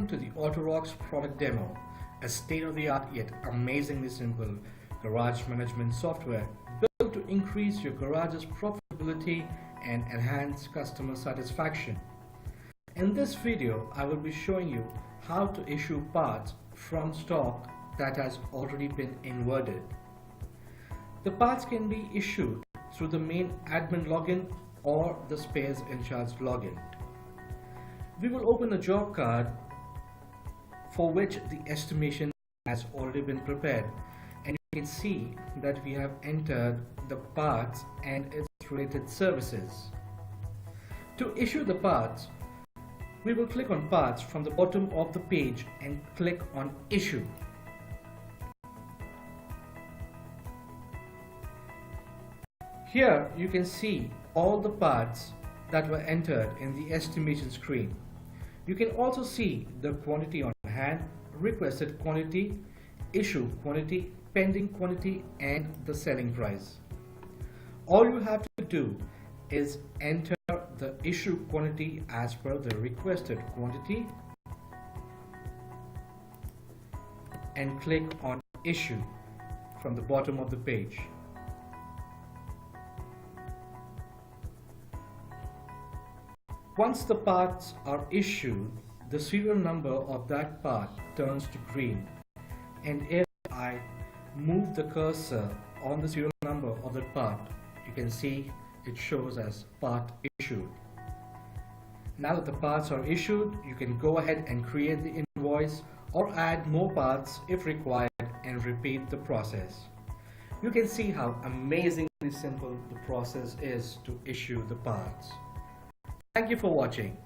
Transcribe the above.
to the Autorox product demo, a state-of-the-art yet amazingly simple garage management software built to increase your garage's profitability and enhance customer satisfaction. In this video, I will be showing you how to issue parts from stock that has already been inverted. The parts can be issued through the main admin login or the spares in charge login. We will open a job card for which the estimation has already been prepared, and you can see that we have entered the parts and its related services. To issue the parts, we will click on parts from the bottom of the page and click on issue. Here you can see all the parts that were entered in the estimation screen. You can also see the quantity on hand, requested quantity, issue quantity, pending quantity, and the selling price. All you have to do is enter the issue quantity as per the requested quantity and click on issue from the bottom of the page. Once the parts are issued, the serial number of that part turns to green, and if I move the cursor on the serial number of that part, you can see it shows as part issued. Now that the parts are issued, you can go ahead and create the invoice or add more parts if required and repeat the process. You can see how amazingly simple the process is to issue the parts. Thank you for watching.